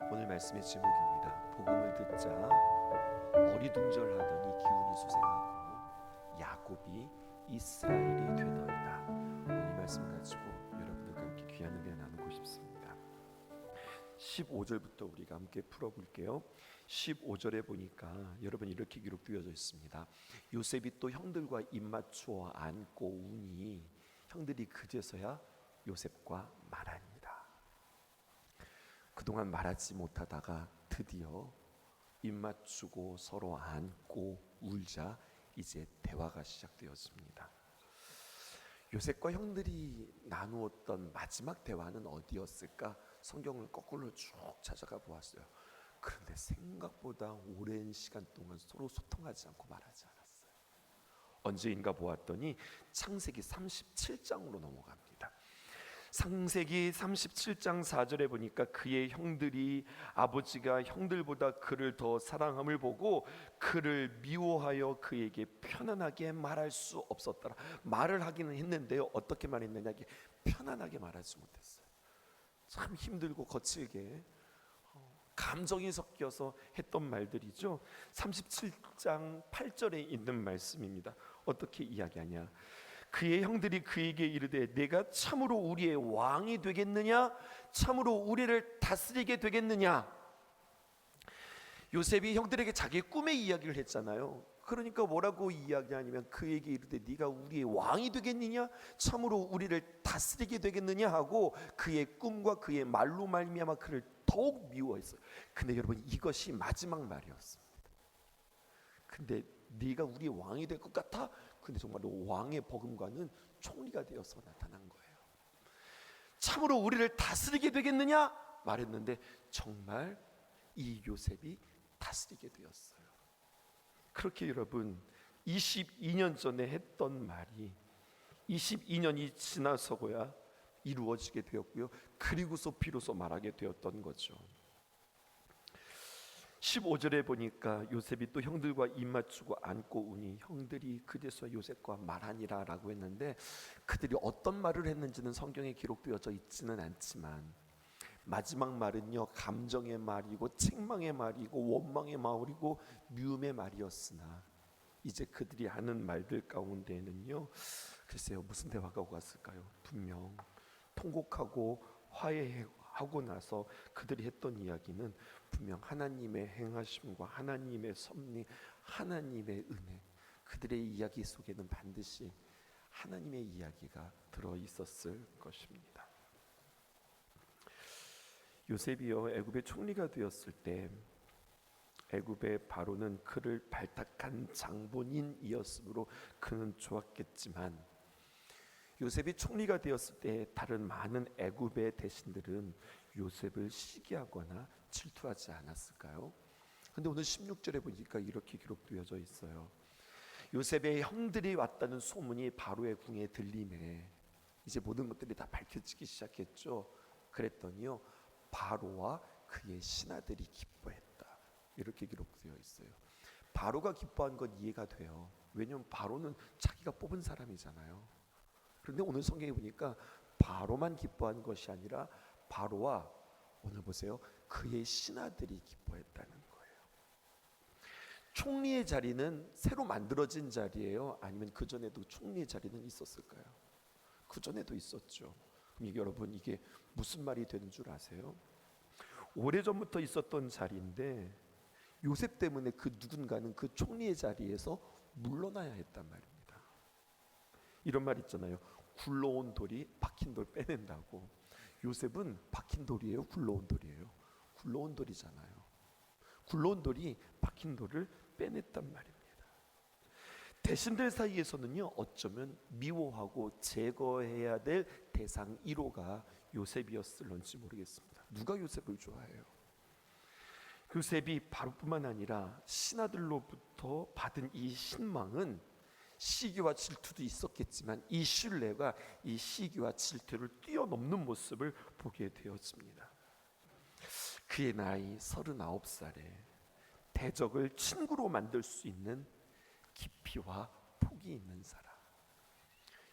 오늘 말씀의 제목입니다. 복음을 듣자 어리둥절하더니 기운이 솟아나고 야곱이 이스라엘이 되더이다. 오늘 말씀 가지고 여러분들과 함께 귀한 은혜 나누고 싶습니다. 15절부터 우리가 함께 풀어볼게요. 15절에 보니까 여러분 이렇게 기록되어져 있습니다. 요셉이 또 형들과 입맞추어 안고 우니 형들이 그제서야 요셉과 말하니라. 그동안 말하지 못하다가 드디어 입맞추고 서로 안고 울자 이제 대화가 시작되었습니다. 요셉과 형들이 나누었던 마지막 대화는 어디였을까? 성경을 거꾸로 쭉 찾아가 보았어요. 그런데 생각보다 오랜 시간 동안 서로 소통하지 않고 말하지 않았어요. 언제인가 보았더니 창세기 37장으로 넘어갑니다. 창세기 37장 4절에 보니까 그의 형들이 아버지가 형들보다 그를 더 사랑함을 보고 그를 미워하여 그에게 편안하게 말할 수 없었더라. 말을 하기는 했는데요, 어떻게 말했느냐, 편안하게 말하지 못했어요. 참 힘들고 거칠게 감정이 섞여서 했던 말들이죠. 37장 8절에 있는 말씀입니다. 어떻게 이야기하냐? 그의 형들이 그에게 이르되 내가 참으로 우리의 왕이 되겠느냐? 참으로 우리를 다스리게 되겠느냐? 요셉이 형들에게 자기의 꿈의 이야기를 했잖아요. 그러니까 뭐라고 이야기하냐면 그에게 이르되 네가 우리의 왕이 되겠느냐? 참으로 우리를 다스리게 되겠느냐? 하고 그의 꿈과 그의 말로 말미암아 그를 더욱 미워했어요. 근데 여러분, 이것이 마지막 말이었습니다. 근데 네가 우리의 왕이 될 것 같아? 근데 정말로 왕의 버금가는 총리가 되어서 나타난 거예요. 참으로 우리를 다스리게 되겠느냐? 말했는데 정말 이 요셉이 다스리게 되었어요. 그렇게 여러분 22년 전에 했던 말이 22년이 지나서고야 이루어지게 되었고요. 그리고서 비로소 말하게 되었던 거죠. 15절에 보니까 요셉이 또 형들과 입맞추고 안고 우니 형들이 그제서 요셉과 말하니라 라고 했는데, 그들이 어떤 말을 했는지는 성경에 기록되어져 있지는 않지만 마지막 말은요, 감정의 말이고 책망의 말이고 원망의 말이고 미움의 말이었으나 이제 그들이 하는 말들 가운데는요, 글쎄요, 무슨 대화가 오갔을까요? 분명 통곡하고 화해하고 나서 그들이 했던 이야기는 분명 하나님의 행하심과 하나님의 섭리, 하나님의 은혜, 그들의 이야기 속에는 반드시 하나님의 이야기가 들어 있었을 것입니다. 요셉이요, 애굽의 총리가 되었을 때 애굽의 바로는 그를 발탁한 장본인이었으므로 그는 좋았겠지만, 요셉이 총리가 되었을 때 다른 많은 애굽의 대신들은 요셉을 시기하거나 질투하지 않았을까요? 근데 오늘 16절에 보니까 이렇게 기록되어져 있어요. 요셉의 형들이 왔다는 소문이 바로의 궁에 들리매 이제 모든 것들이 다 밝혀지기 시작했죠. 그랬더니요, 바로와 그의 신하들이 기뻐했다, 이렇게 기록되어 있어요. 바로가 기뻐한 건 이해가 돼요. 왜냐하면 바로는 자기가 뽑은 사람이잖아요. 그런데 오늘 성경에 보니까 바로만 기뻐한 것이 아니라 바로와, 오늘 보세요, 그의 신하들이 기뻐했다는 거예요. 총리의 자리는 새로 만들어진 자리예요? 아니면 그 전에도 총리의 자리는 있었을까요? 그 전에도 있었죠. 그럼 여러분, 이게 무슨 말이 되는 줄 아세요? 오래전부터 있었던 자리인데 요셉 때문에 그 누군가는 그 총리의 자리에서 물러나야 했단 말입니다. 이런 말 있잖아요. 굴러온 돌이 박힌 돌 빼낸다고. 요셉은 박힌 돌이에요, 굴러온 돌이에요? 굴러온 돌이잖아요. 굴러온 돌이 박힌 돌을 빼냈단 말입니다. 대신들 사이에서는요, 어쩌면 미워하고 제거해야 될 대상 1호가 요셉이었을런지 모르겠습니다. 누가 요셉을 좋아해요? 요셉이 바로뿐만 아니라 신하들로부터 받은 이 신망은 시기와 질투도 있었겠지만 이 신뢰가 이 시기와 질투를 뛰어넘는 모습을 보게 되었습니다. 그의 나이 39살에 대적을 친구로 만들 수 있는 깊이와 폭이 있는 사람.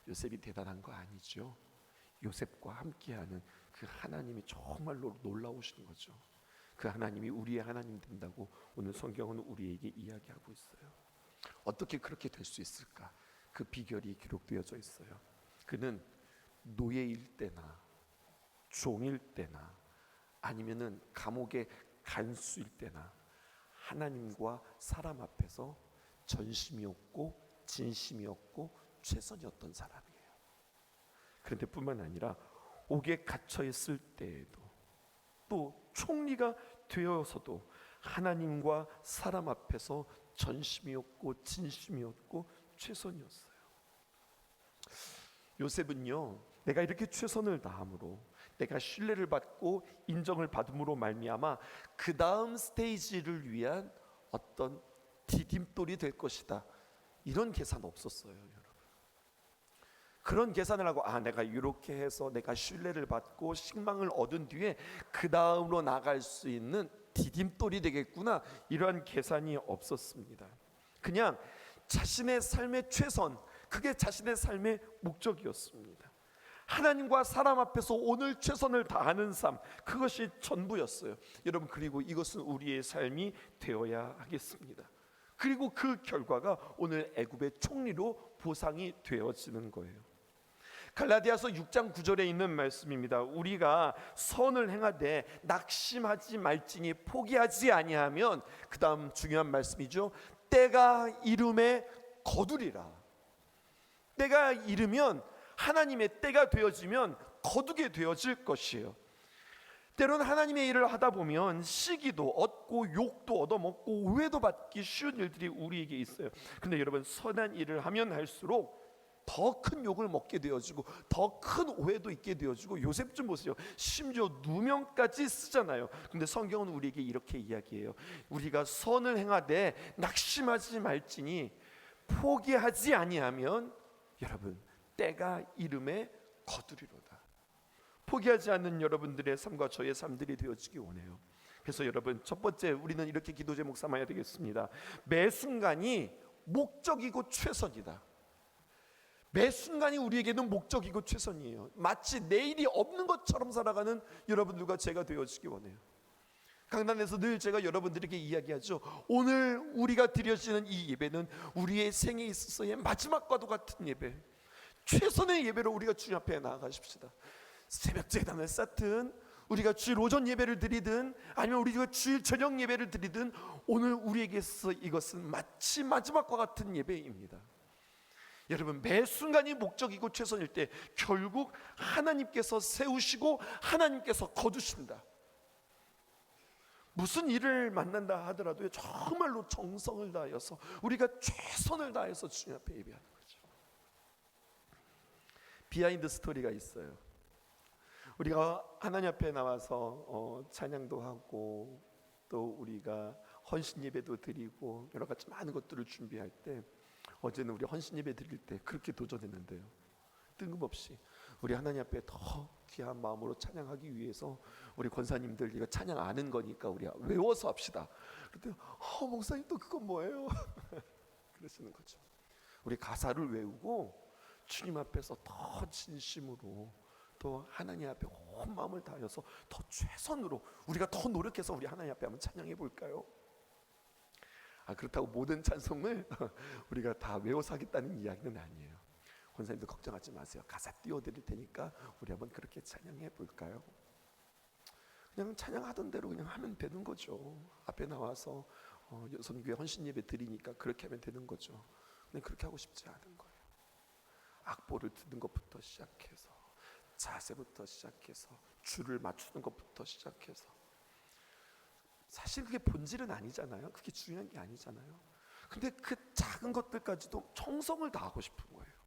요셉이 대단한 거 아니죠? 요셉과 함께하는 그 하나님이 정말로 놀라우신 거죠. 그 하나님이 우리의 하나님 된다고 오늘 성경은 우리에게 이야기하고 있어요. 어떻게 그렇게 될 수 있을까? 그 비결이 기록되어져 있어요. 그는 노예일 때나 종일 때나 아니면은 감옥의 간수일 때나 하나님과 사람 앞에서 전심이었고 진심이었고 최선이었던 사람이에요. 그런데 뿐만 아니라 옥에 갇혀 있을 때에도 또 총리가 되어서도 하나님과 사람 앞에서 전심이었고 진심이었고 최선이었어요. 요셉은요, 내가 이렇게 최선을 다함으로, 내가 신뢰를 받고 인정을 받음으로 말미암아 그 다음 스테이지를 위한 어떤 디딤돌이 될 것이다, 이런 계산 없었어요, 여러분. 그런 계산을 하고 내가 이렇게 해서 내가 신뢰를 받고 식망을 얻은 뒤에 그 다음으로 나갈 수 있는 디딤돌이 되겠구나, 이러한 계산이 없었습니다. 그냥 자신의 삶의 최선, 그게 자신의 삶의 목적이었습니다. 하나님과 사람 앞에서 오늘 최선을 다하는 삶, 그것이 전부였어요. 여러분, 그리고 이것은 우리의 삶이 되어야 하겠습니다. 그리고 그 결과가 오늘 애굽의 총리로 보상이 되어지는 거예요. 갈라디아서 6장 9절에 있는 말씀입니다. 우리가 선을 행하되 낙심하지 말지니 포기하지 아니하면, 그 다음 중요한 말씀이죠. 때가 이름에 거두리라. 때가 이르면, 하나님의 때가 되어지면 거두게 되어질 것이에요. 때로는 하나님의 일을 하다 보면 시기도 얻고 욕도 얻어먹고 오해도 받기 쉬운 일들이 우리에게 있어요. 근데 여러분, 선한 일을 하면 할수록 더 큰 욕을 먹게 되어지고 더 큰 오해도 있게 되어지고, 요셉 좀 보세요. 심지어 누명까지 쓰잖아요. 근데 성경은 우리에게 이렇게 이야기해요. 우리가 선을 행하되 낙심하지 말지니 포기하지 아니하면, 여러분, 때가 이름에 거두리로다. 포기하지 않는 여러분들의 삶과 저의 삶들이 되어지기 원해요. 그래서 여러분, 첫 번째 우리는 이렇게 기도 제목 삼아야 되겠습니다. 매 순간이 목적이고 최선이다. 매 순간이 우리에게는 목적이고 최선이에요. 마치 내일이 없는 것처럼 살아가는 여러분들과 제가 되어지기 원해요. 강단에서 늘 제가 여러분들에게 이야기하죠. 오늘 우리가 드려지는 이 예배는 우리의 생에 있어서의 마지막과도 같은 예배, 최선의 예배로 우리가 주님 앞에 나아가십시다. 새벽 제단을 쌓든, 우리가 주일 오전 예배를 드리든, 아니면 우리가 주일 저녁 예배를 드리든, 오늘 우리에게서 이것은 마치 마지막과 같은 예배입니다. 여러분, 매 순간이 목적이고 최선일 때 결국 하나님께서 세우시고 하나님께서 거두신다. 무슨 일을 만난다 하더라도 정말로 정성을 다하여서 우리가 최선을 다해서 주님 앞에 예배하는 거죠. 비하인드 스토리가 있어요. 우리가 하나님 앞에 나와서 찬양도 하고 또 우리가 헌신 예배도 드리고 여러 가지 많은 것들을 준비할 때, 어제는 우리 헌신 예배 드릴 때 그렇게 도전했는데요. 뜬금없이 우리 하나님 앞에 더 귀한 마음으로 찬양하기 위해서 우리 권사님들, 이거 찬양 아는 거니까 우리가 외워서 합시다. 그랬더니 목사님 또 그건 뭐예요? 그러시는 거죠. 우리 가사를 외우고 주님 앞에서 더 진심으로, 또 하나님 앞에 온 마음을 다하여서 더 최선으로 우리가 더 노력해서 우리 하나님 앞에 한번 찬양해 볼까요? 그렇다고 모든 찬송을 우리가 다 외워서 하겠다는 이야기는 아니에요. 권사님들 걱정하지 마세요. 가사 띄워드릴 테니까 우리 한번 그렇게 찬양해 볼까요? 그냥 찬양하던 대로 그냥 하면 되는 거죠. 앞에 나와서 여선교회 헌신 예배 드리니까 그렇게 하면 되는 거죠. 근데 그렇게 하고 싶지 않은 거예요. 악보를 듣는 것부터 시작해서, 자세부터 시작해서, 줄을 맞추는 것부터 시작해서, 사실 그게 본질은 아니잖아요. 그게 중요한 게 아니잖아요. 근데 그 작은 것들까지도 정성을 다하고 싶은 거예요.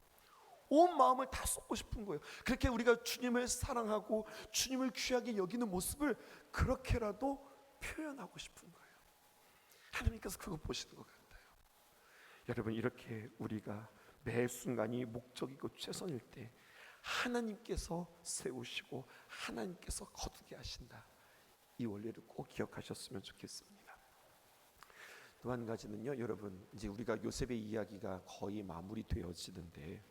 온 마음을 다 쏟고 싶은 거예요. 그렇게 우리가 주님을 사랑하고 주님을 귀하게 여기는 모습을 그렇게라도 표현하고 싶은 거예요. 하나님께서 그거 보시는 것 같아요. 여러분, 이렇게 우리가 매 순간이 목적이고 최선일 때 하나님께서 세우시고 하나님께서 거두게 하신다. 이 원리를 꼭 기억하셨으면 좋겠습니다. 또 한 가지는요, 여러분, 이제 우리가 요셉의 이야기가 거의 마무리되어지는데,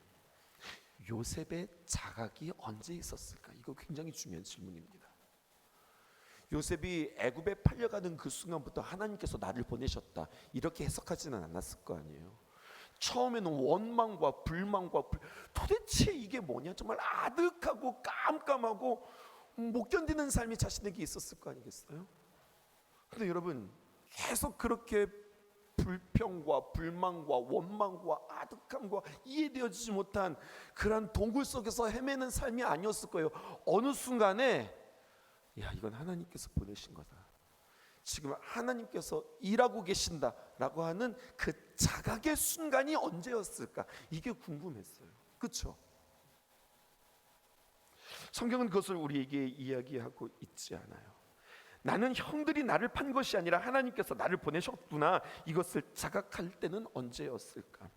요셉의 자각이 언제 있었을까? 이거 굉장히 중요한 질문입니다. 요셉이 애굽에 팔려가는 그 순간부터 하나님께서 나를 보내셨다 이렇게 해석하지는 않았을 거 아니에요. 처음에는 원망과 불만과 도대체 이게 뭐냐, 정말 아득하고 깜깜하고 못 견디는 삶이 자신에게 있었을 거 아니겠어요? 근데 여러분, 계속 그렇게 불평과 불만과 원망과 아득함과 이해되어지지 못한 그런 동굴 속에서 헤매는 삶이 아니었을 거예요. 어느 순간에 야, 이건 하나님께서 보내신 거다, 지금 하나님께서 일하고 계신다라고 하는 그 자각의 순간이 언제였을까, 이게 궁금했어요. 그렇죠? 성경은 그것을 우리에게 이야기하고 있지 않아요. 나는 형들이 나를 판 것이 아니라 하나님께서 나를 보내셨구나, 이것을 자각할 때는 언제였을까?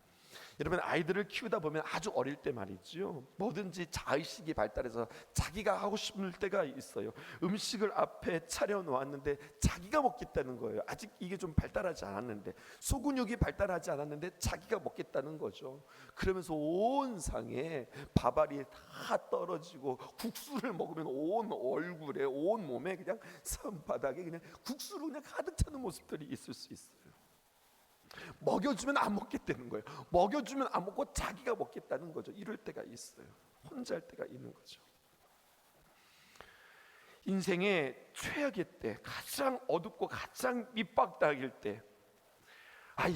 여러분, 아이들을 키우다 보면 아주 어릴 때 말이죠, 뭐든지 자의식이 발달해서 자기가 하고 싶을 때가 있어요. 음식을 앞에 차려 놓았는데 자기가 먹겠다는 거예요. 아직 이게 좀 발달하지 않았는데, 소근육이 발달하지 않았는데 자기가 먹겠다는 거죠. 그러면서 온 상에 밥알이 다 떨어지고 국수를 먹으면 온 얼굴에 온 몸에 그냥 손바닥에 그냥 국수로 그냥 가득 차는 모습들이 있을 수 있어요. 먹여주면 안 먹겠다는 거예요. 먹여주면 안 먹고 자기가 먹겠다는 거죠. 이럴 때가 있어요. 혼자 할 때가 있는 거죠. 인생의 최악의 때, 가장 어둡고 가장 밑바닥일 때,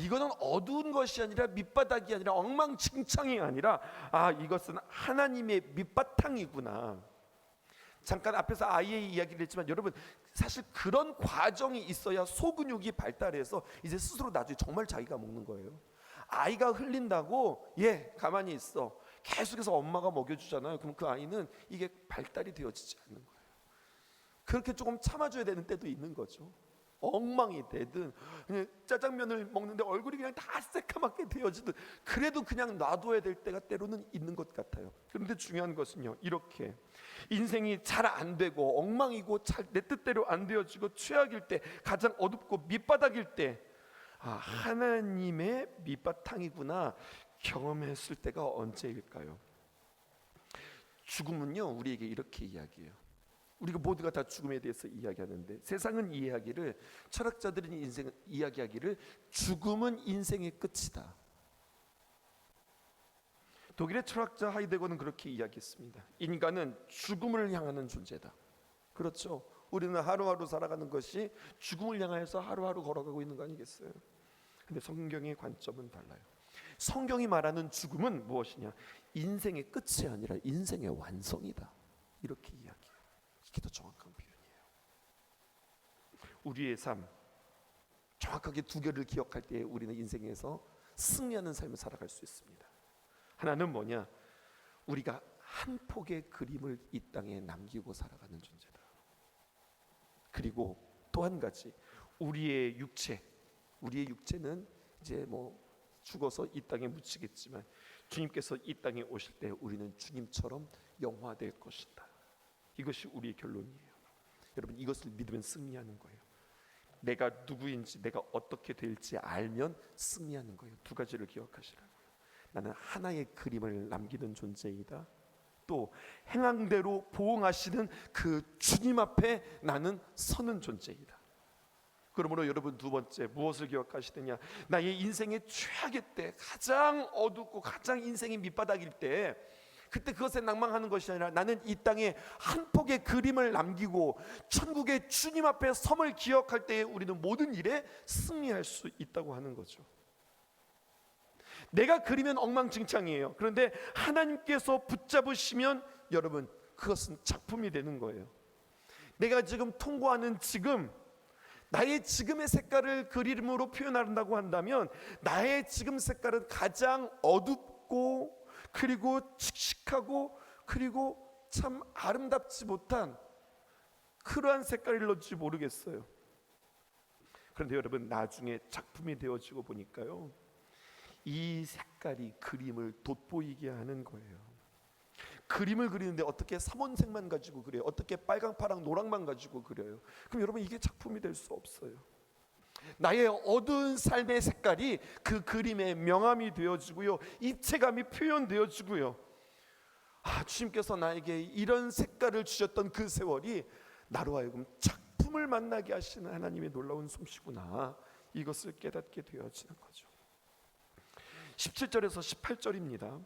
이거는 어두운 것이 아니라 밑바닥이 아니라 엉망진창이 아니라 이것은 하나님의 밑바탕이구나. 잠깐 앞에서 아이의 이야기를 했지만, 여러분, 사실 그런 과정이 있어야 소근육이 발달해서 이제 스스로 나중에 정말 자기가 먹는 거예요. 아이가 흘린다고 가만히 있어, 계속해서 엄마가 먹여주잖아요. 그럼 그 아이는 이게 발달이 되어지지 않는 거예요. 그렇게 조금 참아줘야 되는 때도 있는 거죠. 엉망이 되든 그냥 짜장면을 먹는데 얼굴이 그냥 다 새까맣게 되어지든 그래도 그냥 놔둬야 될 때가 때로는 있는 것 같아요. 그런데 중요한 것은요, 이렇게 인생이 잘 안 되고 엉망이고 잘 내 뜻대로 안 되어지고 최악일 때, 가장 어둡고 밑바닥일 때, 하나님의 밑바탕이구나 경험했을 때가 언제일까요? 죽음은요, 우리에게 이렇게 이야기해요. 우리가 모두가 다 죽음에 대해서 이야기하는데, 세상은 이 이야기를, 철학자들은 인생 이야기하기를 죽음은 인생의 끝이다. 독일의 철학자 하이데거는 그렇게 이야기했습니다. 인간은 죽음을 향하는 존재다. 그렇죠. 우리는 하루하루 살아가는 것이 죽음을 향해서 하루하루 걸어가고 있는 거 아니겠어요? 근데 성경의 관점은 달라요. 성경이 말하는 죽음은 무엇이냐? 인생의 끝이 아니라 인생의 완성이다. 이렇게 이야기해요. 이게 더 정확한 표현이에요. 우리의 삶, 정확하게 두 개를 기억할 때 우리는 인생에서 승리하는 삶을 살아갈 수 있습니다. 하나는 뭐냐? 우리가 한 폭의 그림을 이 땅에 남기고 살아가는 존재다. 그리고 또 한 가지, 우리의 육체는 이제 죽어서 이 땅에 묻히겠지만, 주님께서 이 땅에 오실 때 우리는 주님처럼 영화될 것이다. 이것이 우리의 결론이에요. 여러분, 이것을 믿으면 승리하는 거예요. 내가 누구인지, 내가 어떻게 될지 알면 승리하는 거예요. 두 가지를 기억하시라고요. 나는 하나의 그림을 남기는 존재이다. 또 행함대로 보응하시는 그 주님 앞에 나는 서는 존재이다. 그러므로 여러분, 두 번째 무엇을 기억하시느냐? 나의 인생의 최악의 때, 가장 어둡고 가장 인생의 밑바닥일 때, 그때 그것에 낭망하는 것이 아니라 나는 이 땅에 한 폭의 그림을 남기고 천국의 주님 앞에 섬을 기억할 때에 우리는 모든 일에 승리할 수 있다고 하는 거죠. 내가 그리면 엉망진창이에요. 그런데 하나님께서 붙잡으시면 여러분, 그것은 작품이 되는 거예요. 내가 지금 통과하는 지금, 나의 지금의 색깔을 그림으로 표현한다고 한다면, 나의 지금 색깔은 가장 어둡고 그리고 칙칙하고 그리고 참 아름답지 못한 그러한 색깔일지 모르겠어요. 그런데 여러분, 나중에 작품이 되어지고 보니까요, 이 색깔이 그림을 돋보이게 하는 거예요. 그림을 그리는데 어떻게 삼원색만 가지고 그려요? 어떻게 빨강, 파랑, 노랑만 가지고 그려요? 그럼 여러분, 이게 작품이 될 수 없어요. 나의 어두운 삶의 색깔이 그 그림의 명암이 되어지고요, 입체감이 표현되어지고요, 주님께서 나에게 이런 색깔을 주셨던 그 세월이 나로 하여금 작품 기쁨을 만나게 하시는 하나님의 놀라운 솜씨구나, 이것을 깨닫게 되어지는 거죠. 17절에서 18절입니다.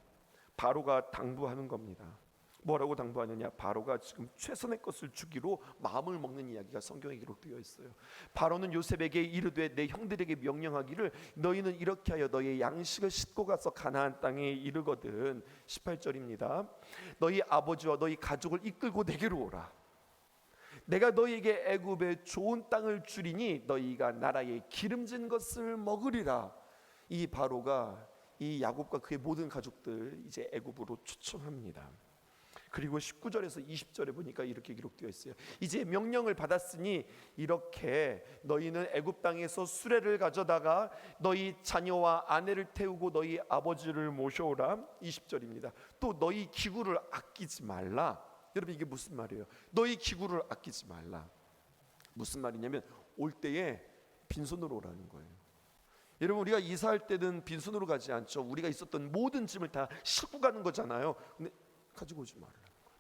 바로가 당부하는 겁니다. 뭐라고 당부하느냐? 바로가 지금 최선의 것을 주기로 마음을 먹는 이야기가 성경에 기록되어 있어요. 바로는 요셉에게 이르되 내 형들에게 명령하기를 너희는 이렇게 하여 너희의 양식을 싣고 가서 가나안 땅에 이르거든. 18절입니다. 너희 아버지와 너희 가족을 이끌고 내게로 오라. 내가 너희에게 애굽의 좋은 땅을 주리니 너희가 나라의 기름진 것을 먹으리라. 이 바로가 이 야곱과 그의 모든 가족들 이제 애굽으로 초청합니다. 그리고 19절에서 20절에 보니까 이렇게 기록되어 있어요. 이제 명령을 받았으니 이렇게 너희는 애굽 땅에서 수레를 가져다가 너희 자녀와 아내를 태우고 너희 아버지를 모셔오라. 20절입니다. 또 너희 기구를 아끼지 말라. 여러분, 이게 무슨 말이에요? 너희 기구를 아끼지 말라. 무슨 말이냐면 올 때에 빈손으로 오라는 거예요. 여러분, 우리가 이사할 때는 빈손으로 가지 않죠. 우리가 있었던 모든 짐을 다 싣고 가는 거잖아요. 근데 가지고 오지 말라는 거예요.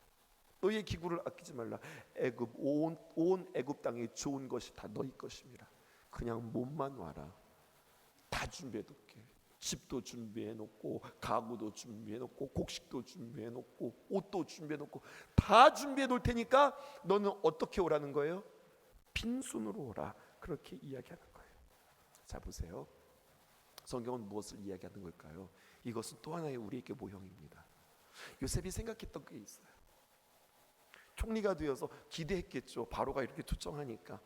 너희의 기구를 아끼지 말라. 애굽 온 애굽 땅에 좋은 것이 다 너희 것입니다. 그냥 몸만 와라. 다 준비해 놓게. 집도 준비해 놓고, 가구도 준비해 놓고, 곡식도 준비해 놓고, 옷도 준비해 놓고, 다 준비해 놓을 테니까 너는 어떻게 오라는 거예요? 빈손으로 오라. 그렇게 이야기하는 거예요. 자, 보세요. 성경은 무엇을 이야기하는 걸까요? 이것은 또 하나의 우리에게 모형입니다. 요셉이 생각했던 게 있어요. 총리가 되어서 기대했겠죠. 바로가 이렇게 초청하니까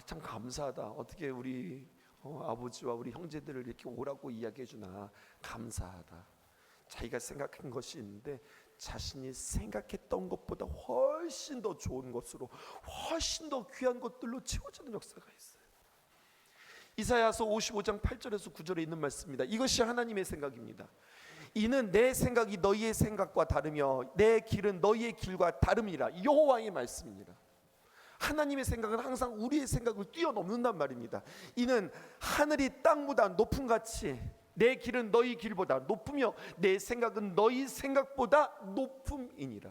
참 감사하다. 어떻게 우리 아버지와 우리 형제들을 이렇게 오라고 이야기해 주나, 감사하다. 자기가 생각한 것이 있는데 자신이 생각했던 것보다 훨씬 더 좋은 것으로, 훨씬 더 귀한 것들로 채워지는 역사가 있어요. 이사야서 55장 8절에서 9절에 있는 말씀입니다. 이것이 하나님의 생각입니다. 이는 내 생각이 너희의 생각과 다르며 내 길은 너희의 길과 다름이라. 여호와의 말씀입니다. 하나님의 생각은 항상 우리의 생각을 뛰어넘는단 말입니다. 이는 하늘이 땅보다 높음같이 내 길은 너희 길보다 높으며 내 생각은 너희 생각보다 높음이니라.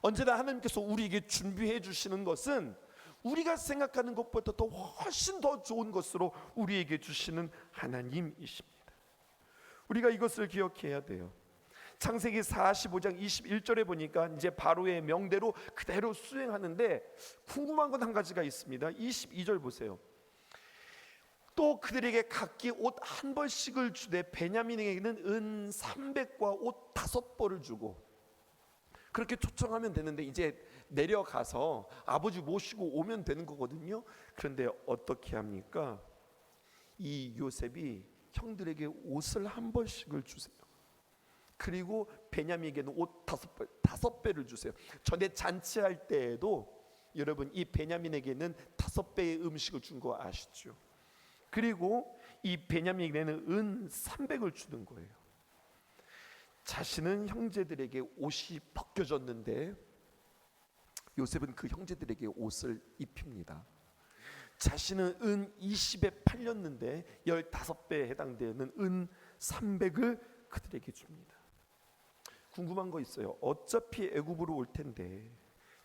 언제나 하나님께서 우리에게 준비해 주시는 것은 우리가 생각하는 것보다 더 훨씬 더 좋은 것으로 우리에게 주시는 하나님이십니다. 우리가 이것을 기억해야 돼요. 창세기 45장 21절에 보니까 이제 바로의 명대로 그대로 수행하는데 궁금한 건 한 가지가 있습니다. 22절 보세요. 또 그들에게 각기 옷 한 벌씩을 주되 베냐민에게는 은 300과 옷 5벌을 주고, 그렇게 초청하면 되는데 이제 내려가서 아버지 모시고 오면 되는 거거든요. 그런데 어떻게 합니까? 이 요셉이 형들에게 옷을 한 벌씩을 주세요. 그리고 베냐민에게는 옷 5배를 주세요. 전에 잔치할 때에도 여러분 이 베냐민에게는 5배의 음식을 준 거 아시죠? 그리고 이 베냐민에게는 은 300을 주는 거예요. 자신은 형제들에게 옷이 벗겨졌는데 요셉은 그 형제들에게 옷을 입힙니다. 자신은 은 20에 팔렸는데 15배에 해당되는 은 300을 그들에게 줍니다. 궁금한 거 있어요. 어차피 애굽으로 올 텐데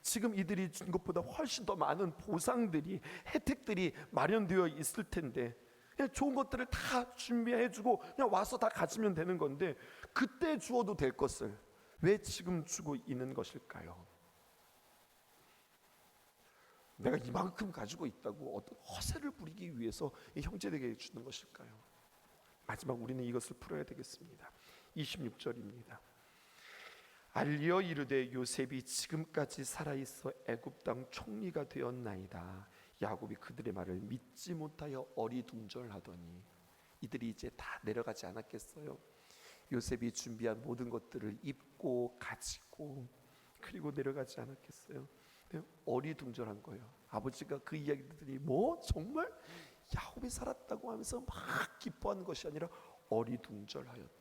지금 이들이 준 것보다 훨씬 더 많은 보상들이, 혜택들이 마련되어 있을 텐데 그냥 좋은 것들을 다 준비해주고 그냥 와서 다 가지면 되는 건데 그때 주어도 될 것을 왜 지금 주고 있는 것일까요? 내가 이만큼 가지고 있다고 어떤 허세를 부리기 위해서 이 형제들에게 주는 것일까요? 마지막 우리는 이것을 풀어야 되겠습니다. 26절입니다. 알리어 이르되 요셉이 지금까지 살아있어 애굽 땅 총리가 되었나이다. 야곱이 그들의 말을 믿지 못하여 어리둥절하더니. 이들이 이제 다 내려가지 않았겠어요? 요셉이 준비한 모든 것들을 입고 가지고 그리고 내려가지 않았겠어요? 어리둥절한 거예요. 아버지가 그 이야기들이 뭐 정말 야곱이 살았다고 하면서 막 기뻐하는 것이 아니라 어리둥절하였다.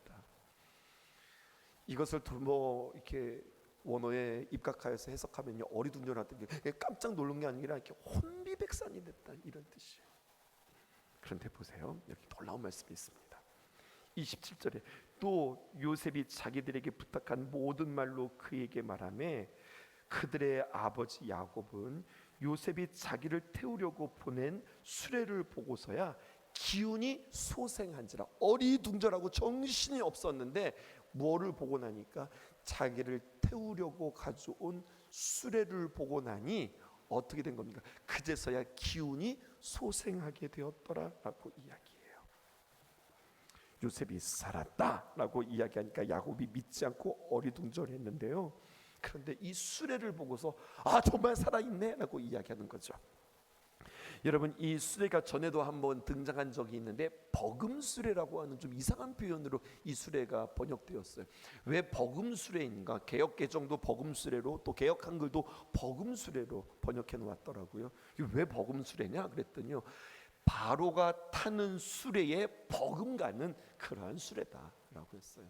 이것을 뭐 이렇게 원어에 입각하여서 해석하면요, 어리둥절하던 게 깜짝 놀란 게 아니라 이렇게 혼비백산이 됐다, 이런 뜻이에요. 그런데 보세요, 여기 놀라운 말씀이 있습니다. 27절에 또 요셉이 자기들에게 부탁한 모든 말로 그에게 말하매 그들의 아버지 야곱은 요셉이 자기를 태우려고 보낸 수레를 보고서야 기운이 소생한지라. 어리둥절하고 정신이 없었는데 뭐를 보고 나니까 자기를 태우려고 가져온 수레를 보고 나니 어떻게 된 겁니까? 그제서야 기운이 소생하게 되었더라라고 이야기해요. 요셉이 살았다라고 이야기하니까 야곱이 믿지 않고 어리둥절했는데요. 그런데 이 수레를 보고서 아, 정말 살아있네라고 이야기하는 거죠. 여러분, 이 수레가 전에도 한번 등장한 적이 있는데 버금수레라고 하는 좀 이상한 표현으로 이 수레가 번역되었어요. 왜 버금수레인가? 개역개정도 버금수레로, 또 개역 한글도 버금수레로 번역해 놓았더라고요. 왜 버금수레냐 그랬더니요, 바로가 타는 수레에 버금가는 그러한 수레다라고 했어요.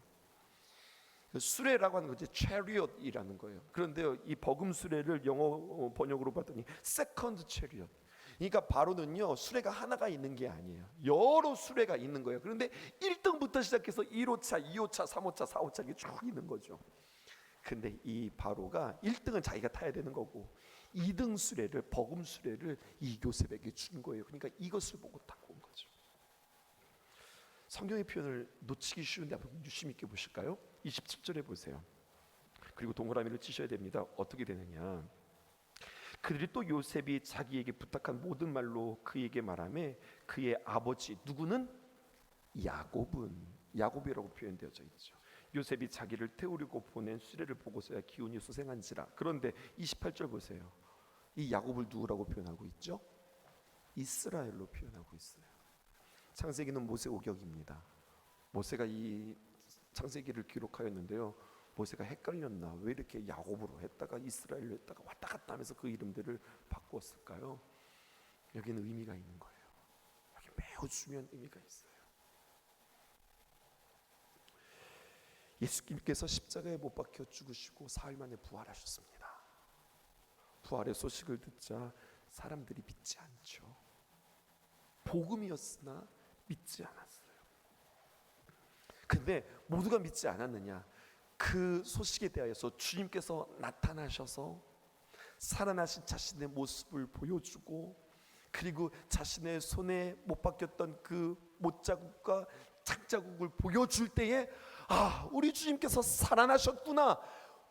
수레라고 하는 것이 chariot이라는 거예요. 그런데요, 이 버금 수레를 영어 번역으로 봤더니 second chariot. 그러니까 바로는요, 수레가 하나가 있는 게 아니에요. 여러 수레가 있는 거예요. 그런데 1등부터 시작해서 1호차, 2호차, 3호차, 4호차 이게 쭉 있는 거죠. 근데 이 바로가 1등은 자기가 타야 되는 거고 2등 수레를, 버금 수레를 이 요셉에게 준 거예요. 그러니까 이것을 보고 타고 온 거죠. 성경의 표현을 놓치기 쉬운데 한번 유심 있게 보실까요? 27절에 보세요. 그리고 동그라미를 치셔야 됩니다. 어떻게 되느냐? 그들이 또 요셉이 자기에게 부탁한 모든 말로 그에게 말하며 그의 아버지 누구는 야곱이라고 표현되어져 있죠. 요셉이 자기를 태우려고 보낸 수레를 보고서야 기운이 소생한지라. 그런데 28절 보세요. 이 야곱을 누구라고 표현하고 있죠? 이스라엘로 표현하고 있어요. 창세기는 모세 오격입니다. 모세가 이 창세기를 기록하였는데요, 모세가 헷갈렸나, 왜 이렇게 야곱으로 했다가 이스라엘로 했다가 왔다 갔다 하면서 그 이름들을 바꾸었을까요? 여기는 의미가 있는 거예요. 여기 매우 중요한 의미가 있어요. 예수님께서 십자가에 못 박혀 죽으시고 사흘 만에 부활하셨습니다. 부활의 소식을 듣자 사람들이 믿지 않죠. 복음이었으나 믿지 않았어요. 근데 모두가 믿지 않았느냐? 그 소식에 대하여서 주님께서 나타나셔서 살아나신 자신의 모습을 보여주고, 그리고 자신의 손에 못 박혔던 그 못자국과 창자국을 보여줄 때에 아, 우리 주님께서 살아나셨구나,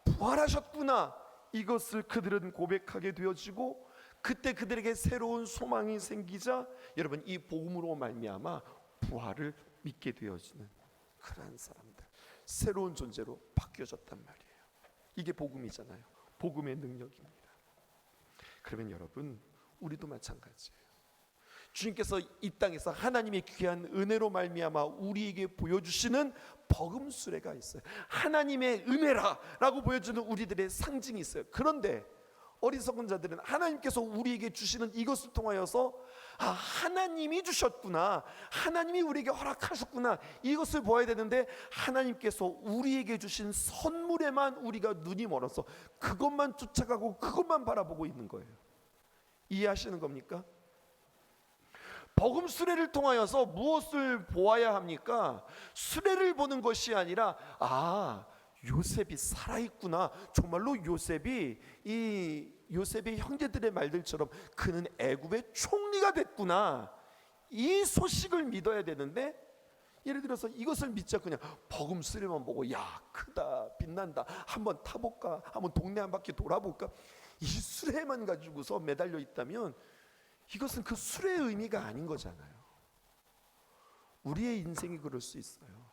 부활하셨구나, 이것을 그들은 고백하게 되어지고, 그때 그들에게 새로운 소망이 생기자 여러분, 이 복음으로 말미암아 부활을 믿게 되어지는 그러한 사람들, 새로운 존재로 바뀌어졌단 말이에요. 이게 복음이잖아요. 복음의 능력입니다. 그러면 여러분, 우리도 마찬가지예요. 주님께서 이 땅에서 하나님의 귀한 은혜로 말미암아 우리에게 보여주시는 버금 수레가 있어요. 하나님의 은혜라라고 보여주는 우리들의 상징이 있어요. 그런데 어리석은 자들은 하나님께서 우리에게 주시는 이것을 통하여서 아, 하나님이 주셨구나, 하나님이 우리에게 허락하셨구나, 이것을 보아야 되는데 하나님께서 우리에게 주신 선물에만 우리가 눈이 멀어서 그것만 쫓아가고 그것만 바라보고 있는 거예요. 이해하시는 겁니까? 버금 수레를 통하여서 무엇을 보아야 합니까? 수레를 보는 것이 아니라 아, 요셉이 살아있구나, 정말로 요셉이 이 요셉의 형제들의 말들처럼 그는 애굽의 총리가 됐구나, 이 소식을 믿어야 되는데, 예를 들어서 이것을 믿자 그냥 버금 수레만 보고 야, 크다, 빛난다, 한번 타볼까, 한번 동네 한 바퀴 돌아볼까, 이 수레만 가지고서 매달려 있다면 이것은 그 수레의 의미가 아닌 거잖아요. 우리의 인생이 그럴 수 있어요.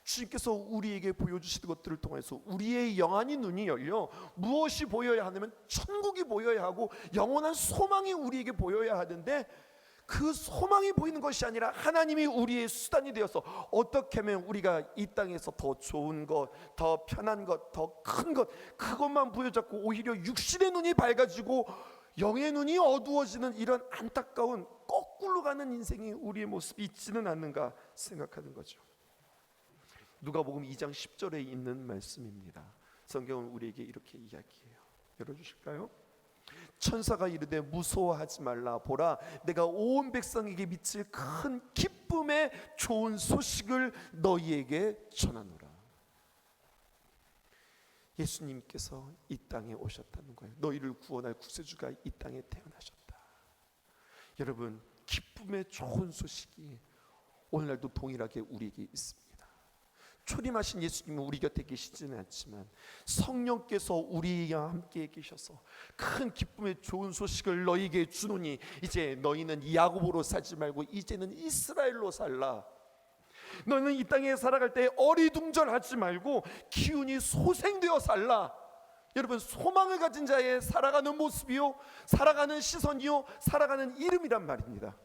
주님께서 우리에게 보여주시는 것들을 통해서 우리의 영안이 눈이 열려 무엇이 보여야 하냐면 천국이 보여야 하고 영원한 소망이 우리에게 보여야 하는데, 그 소망이 보이는 것이 아니라 하나님이 우리의 수단이 되어서 어떻게 하면 우리가 이 땅에서 더 좋은 것, 더 편한 것, 더 큰 것, 그것만 부여잡고 오히려 육신의 눈이 밝아지고 영의 눈이 어두워지는 이런 안타까운 거꾸로 가는 인생이 우리의 모습이 있지는 않는가 생각하는 거죠. 누가복음 2장 10절에 있는 말씀입니다. 성경은 우리에게 이렇게 이야기해요. 열어주실까요? 천사가 이르되 무서워하지 말라, 보라 내가 온 백성에게 미칠 큰 기쁨의 좋은 소식을 너희에게 전하노라. 예수님께서 이 땅에 오셨다는 거예요. 너희를 구원할 구세주가 이 땅에 태어나셨다. 여러분, 기쁨의 좋은 소식이 오늘날도 동일하게 우리에게 있습니다. 초림하신 예수님은 우리 곁에 계시지는 않지만 성령께서 우리와 함께 계셔서 큰 기쁨의 좋은 소식을 너희에게 주노니 이제 너희는 야곱으로 살지 말고 이제는 이스라엘로 살라. 너는 이 땅에 살아갈 때 어리둥절하지 말고 기운이 소생되어 살라. 여러분, 소망을 가진 자의 살아가는 모습이요, 살아가는 시선이요, 살아가는 이름이란 말입니다.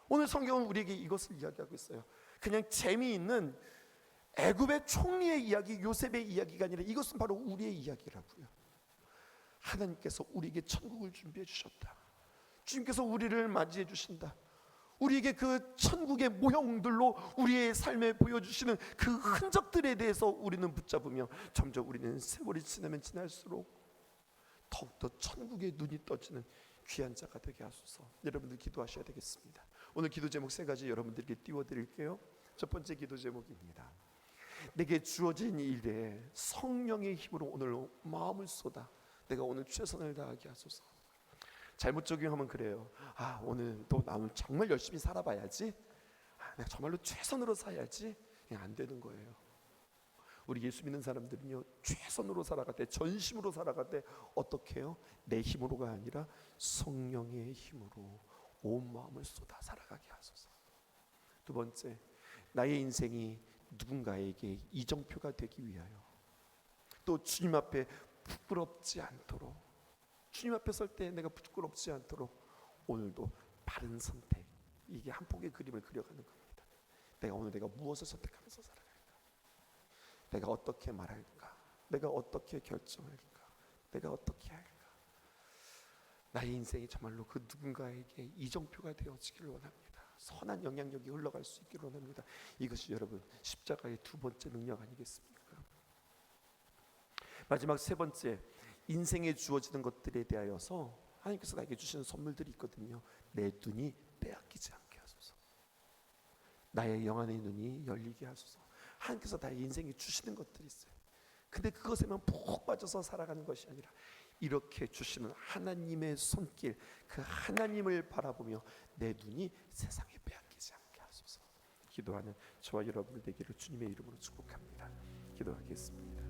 오늘 성경은 우리에게 이것을 이야기하고 있어요. 그냥 재미있는 애굽의 총리의 이야기, 요셉의 이야기가 아니라 이것은 바로 우리의 이야기라고요. 하나님께서 우리에게 천국을 준비해 주셨다. 주님께서 우리를 맞이해 주신다. 우리에게 그 천국의 모형들로 우리의 삶에 보여주시는 그 흔적들에 대해서 우리는 붙잡으며 점점 우리는 세월이 지나면 지날수록 더욱더 천국의 눈이 떠지는 귀한 자가 되게 하소서. 여러분들 기도하셔야 되겠습니다. 오늘 기도 제목 3가지 여러분들께 띄워드릴게요. 첫 번째 기도 제목입니다. 내게 주어진 일에 성령의 힘으로 오늘 마음을 쏟아 내가 오늘 최선을 다하게 하소서. 잘못 적용하면 그래요. 오늘도 나는 정말 열심히 살아봐야지, 내가 정말로 최선으로 살아야지. 그냥 안 되는 거예요. 우리 예수 믿는 사람들은요, 최선으로 살아갈 때, 전심으로 살아갈 때 어떻게 해요? 내 힘으로가 아니라 성령의 힘으로 온 마음을 쏟아 살아가게 하소서. 두 번째, 나의 인생이 누군가에게 이정표가 되기 위하여 또 주님 앞에 부끄럽지 않도록, 주님 앞에 설 때 내가 부끄럽지 않도록 오늘도 바른 선택, 이게 한 폭의 그림을 그려가는 겁니다. 내가 오늘 내가 무엇을 선택하면서 살아갈까? 내가 어떻게 말할까? 내가 어떻게 결정할까? 내가 어떻게 할까? 나의 인생이 정말로 그 누군가에게 이정표가 되어지기를 원합니다. 선한 영향력이 흘러갈 수 있기를 원합니다. 이것이 여러분 십자가의 두 번째 능력 아니겠습니까? 마지막 세 번째, 인생에 주어지는 것들에 대하여서 하나님께서 나에게 주시는 선물들이 있거든요. 내 눈이 빼앗기지 않게 하소서. 나의 영안의 눈이 열리게 하소서. 하나님께서 나의 인생에 주시는 것들이 있어요. 근데 그것에만 푹 빠져서 살아가는 것이 아니라 이렇게 주시는 하나님의 손길, 그 하나님을 바라보며 내 눈이 세상에 빼앗기지 않게 하소서. 기도하는 저와 여러분들 되기를 주님의 이름으로 축복합니다. 기도하겠습니다.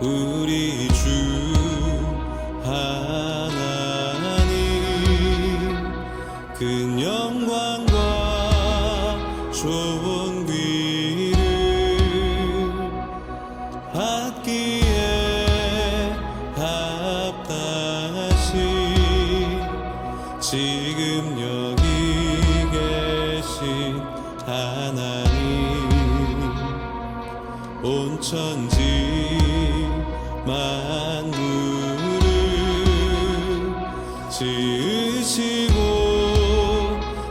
우리 주 하나님, 그 영광과 좋은 귀를 받기에 합당하신 지금 여기 계신 하나님, 온 천지 만물을 지으시고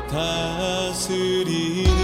다스리는